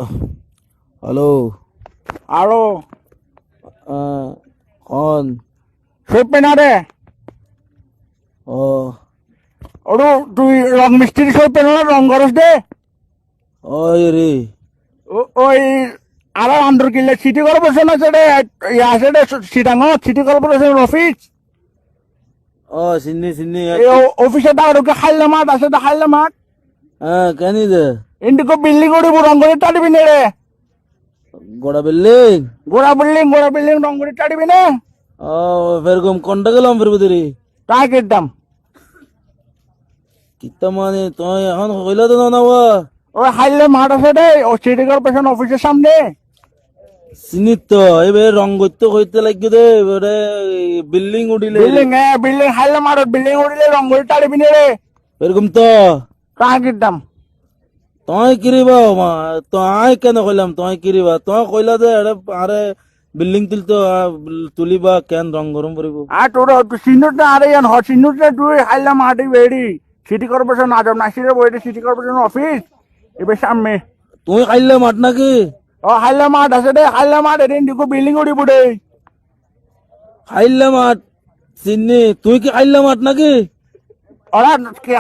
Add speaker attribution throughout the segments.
Speaker 1: Hello.
Speaker 2: আরো
Speaker 1: কন?
Speaker 2: সইপে না রে
Speaker 1: ও
Speaker 2: ওরু তুই রং মিস্ত্রি সইপে না রং করস দে
Speaker 1: ওই রে।
Speaker 2: ওই আর আন্দর কিনলে সিটি কর্পোরেশন আছে রে আছে রে সিটাঙ্গ সিটি কর্পোরেশন অফিস
Speaker 1: ও চিনি চিনি।
Speaker 2: এই অফিসে টাকা খাইলে মাঠ আছে খাইলে মাঠ
Speaker 1: হ্যাঁ কেন দে?
Speaker 2: ইন্ডিকো বিল্ডিং উড়িব রং করে টাড়িবি না রে
Speaker 1: গোড়া বিল্ডিং।
Speaker 2: গোড়া বিল্ডিং রং করে টাড়িবি না
Speaker 1: ও ফেরকম কোনটা গেলাম ফেরবো দেরি
Speaker 2: টাকা কিনতাম
Speaker 1: কিতা মানে তুই এখন কইলা তো না
Speaker 2: ওই হাইলে মাঠ আছে রে ও সিটি কর্পোরেশন অফিসের সামনে
Speaker 1: চিনি তো এবার রং করতে কইতে লাগবে দে এবারে বিল্ডিং উঠিলে
Speaker 2: বিল্ডিং হাইলে মাঠত বিল্ডিং উড়িলে রং করে টাড়িবি না রে
Speaker 1: এরকম তো
Speaker 2: টাকা কিনতাম
Speaker 1: তুই কিরিবা মা তুই কেন কইলাম তুই কিরিবা তুই কইলা দে আরে বিল্ডিং তুলিবা কেন রং গরম করিব
Speaker 2: আর তোর সিনুট না আরে ইয়ান সিনুট না তুই হাইলে মাঠে বেড়ি সিটি কর্পোরেশন আজম নাসিরের বইটি সিটি কর্পোরেশন অফিস এবার সামনে
Speaker 1: তুই খাইলে মাঠ নাকি
Speaker 2: ও হাইলে মাঠ আছে রে হাইলে মাঠ এদিন দিকো বিল্ডিং উড়িব রে
Speaker 1: খাইলে মাঠ চিনি তুই কি খাইলে মাঠ নাকি
Speaker 2: ওরা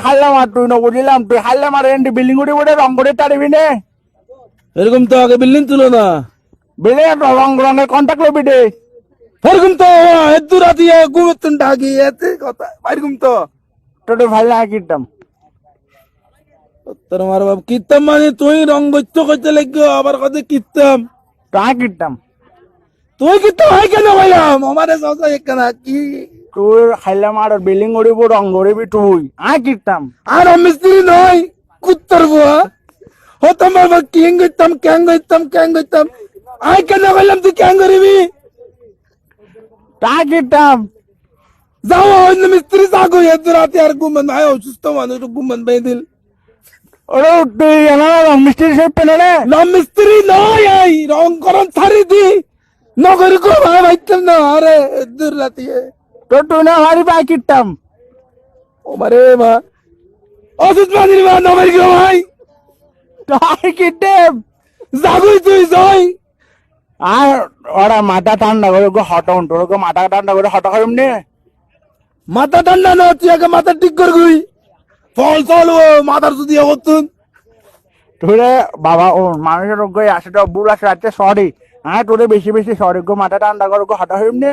Speaker 2: হাইলে মাঠ তুই না বুঝলাম তুই হাইলে মাঠ এদিন বিল্ডিং উড়িব রে রং করে টাড়িবি নে
Speaker 1: এরকম তো আগে বিল্ডিং তুলো না
Speaker 2: বিল্ডিং রঙের কন্ট্যাক্ট লবি দে
Speaker 1: এরকম তো এত রাতি ঘুমতুন ডাকি এতে কথা এরকম তো
Speaker 2: তোদের ভাই লাগে কিনতাম
Speaker 1: তোর মার বাপ কিতাম মানে তুই রং বৈত্য কইতে লাগবে আবার কথা কিতাম
Speaker 2: টাকা কিনতাম
Speaker 1: তুই কিতাম হয় কেন কইলাম আমারে সসা একখানা কি
Speaker 2: তুই হাইলে মাঠ বিল্ডিং উড়িব রং করিবি তুই কিনতাম
Speaker 1: আর মিস্ত্রি নয় কুত্তর বুয়া হতাম বাবা কিং গইতাম আই কেন কইলাম তুই কেন করিবি
Speaker 2: টাকা কিনতাম
Speaker 1: যাও অন্য মিস্ত্রি যাগো এত রাতে আর ঘুমান আয় অসুস্থ মানুষ ঘুমান বেদিল
Speaker 2: ওরে তুই রং মিস্ত্রি সব পেলে রে
Speaker 1: না মিস্ত্রি নয় এই রং করন ছাড়ি দি নগর কো ভাই ভাইতাম না আরে দূর রাতে
Speaker 2: তোর তুই না হারি পাই কিনতাম
Speaker 1: ও মারে মা অসুস্থ মানির মা নগর কো ভাই
Speaker 2: টাকা কিনতাম
Speaker 1: যাগুই তুই যাই
Speaker 2: আর ওরা মাথা ঠান্ডা করে হটাউন তোর মাথা ঠান্ডা করে হটা করিম নে
Speaker 1: মাথা ঠান্ডা না তুই আগে মাথা ঠিক কর গুই ফল চল ও মাথার যদি হতুন
Speaker 2: তোরে বাবা ও মানুষের রোগ আসে তো বুড় আসে রাখছে সরি তোরে বেশি বেশি সরি গো মাথা ঠান্ডা করে হটা হইম নে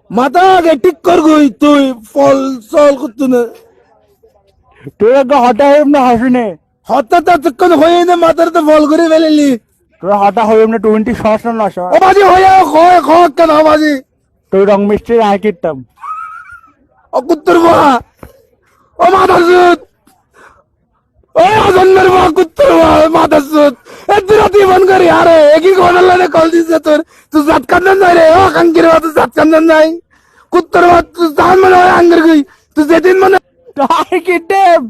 Speaker 1: মাথা আগে ঠিক কর গুই তুই ফল চল করতুন
Speaker 2: তোরে হটা হইম না হাসুনে
Speaker 1: হঠাৎ তখন হয়ে না মাথার তো ফল করে ফেলেলি
Speaker 2: তোরে হটা হইম না 20 সস না নশ
Speaker 1: ও বাজি হয়ে খয় খ কেন বাজি
Speaker 2: তুই রং মিস্ত্রি কিনতাম
Speaker 1: ও কুত্তর বাবা ও মাথার সুদ ও আজন্মের বাবা কুত্তর বাবা মাথার সুদ এত রাতে মন করি আরে একই ঘটনা কল দিছে তোর তুই জাত কান্দন নাই রে ও কাঙ্কির বাবা তুই জাত কান্দন নাই কুত্তর বাবা তুই জান মানে আঙ্গের গই তুই যেদিন মানে
Speaker 2: টাকা কিনতাম